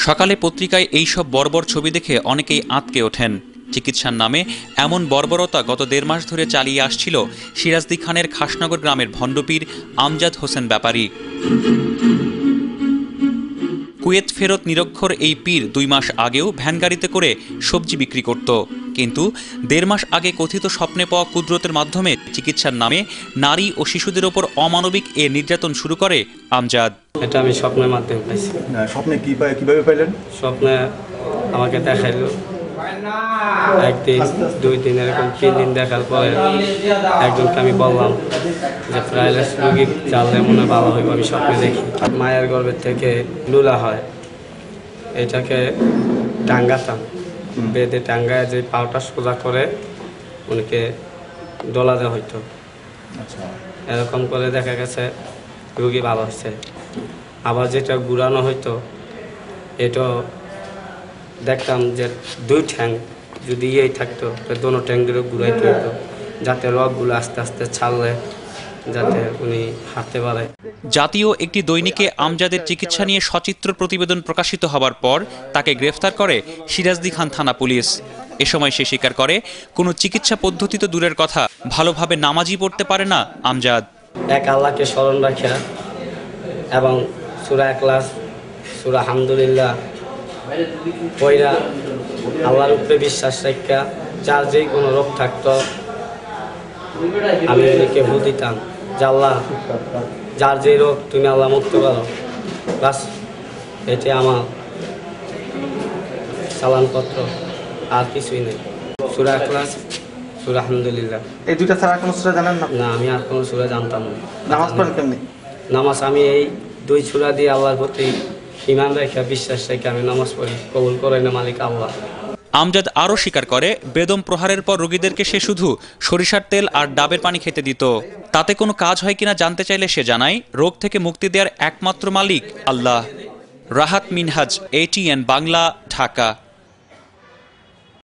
সকালে পত্রিকায় এইসব বর্বর ছবি দেখে অনেকেই আঁতকে ওঠেন। চিকিৎসার নামে এমন বর্বরতা গত ১.৫ মাস ধরে চালিয়ে আসছিল সিরাজদি খানের খাসনগর গ্রামের ভণ্ডপীর আমজাদ হোসেন ব্যাপারী। কুয়েত ফেরত নিরক্ষর এই পীর ২ মাস আগেও ভ্যান গাড়িতে করে সবজি বিক্রি করত, কিন্তু ১.৫ মাস আগে কথিত স্বপ্নে পাওয়া কুদরতের মাধ্যমে চিকিৎসার নামে নারী ও শিশুদের ওপর অমানবিক এ নির্যাতন শুরু করে আমজাদ। এটা আমি স্বপ্নের মাধ্যমে পাইছি। স্বপ্নে কিভাবে পাইলেন? স্বপ্নে আমাকে দেখাইলো একদিন, ২ দিন, এরকম ৩ দিন দেখার পরে একজনকে আমি বললাম যে প্যারালাইসিস রোগী জানলে মনে ভালো হইব। আমি স্বপ্নে দেখি মায়ের গর্ভের থেকে লুলা হয়, এটাকে টাঙ্গাতাম, বেঁধে টাঙ্গায় যে পাওটা সোজা করে উনিকে ডলা দেওয়া হইতো। এরকম করে দেখা গেছে রোগী ভালো হচ্ছে। আবার যেটা ঘুরানো হইতো, এটা দেখতাম যে ২ ঠ্যাং যদি থাকতো, দোনো ঠ্যাংগুলো ঘুরাইতে হইতো, যাতে রগগুলো আস্তে আস্তে ছাড়লে যাতে উনি হাঁটতে পারে। জাতীয় একটি দৈনিকে আমজাদের চিকিৎসা নিয়ে সচিত্র প্রতিবেদন প্রকাশিত হবার পর তাকে গ্রেফতার করে সিরাজদি খান থানা পুলিশ। এ সময় সে স্বীকার করে, কোনো চিকিৎসা পদ্ধতি তো দূরের কথা, ভালোভাবে নামাজই পড়তে পারে না আমজাদ। এক আল্লাহকে স্মরণ রাখা এবং সূরা ইখলাস, সূরা আলহামদুলিল্লাহ পয়রা আল্লাহর উপরে বিশ্বাস রাখা, যার যে কোনো রোগ থাকতো আমি উনিকে ভুল দিতাম যে আল্লাহ যার যে রোগ তুমি আল্লাহ মুক্ত করো, বাস এটি আমার সালানপত্র, আর কিছুই নেই। সূরা ইখলাস, সূরা আলহামদুলিল্লাহ, এই দুইটা ছাড়া কোনো সূরা জানেন না? না, আমি আর কোনো সূরা জানতাম না। নামাজ পড়েন কেমনি? নামাজ আমি এই 2 সূরা দিয়ে আল্লাহর প্রতি ঈমান রেখে বিশ্বাস রেখে আমি নামাজ পড়ি, কবুল করেন না মালিক আল্লাহ। আমজাদ আরও স্বীকার করে, বেদম প্রহারের পর রোগীদেরকে সে শুধু সরিষার তেল আর ডাবের পানি খেতে দিত। তাতে কোনো কাজ হয় কিনা জানতে চাইলে সে জানায়, রোগ থেকে মুক্তি দেওয়ার একমাত্র মালিক আল্লাহ। রাহাত মিনহাজ, ATN বাংলা, ঢাকা।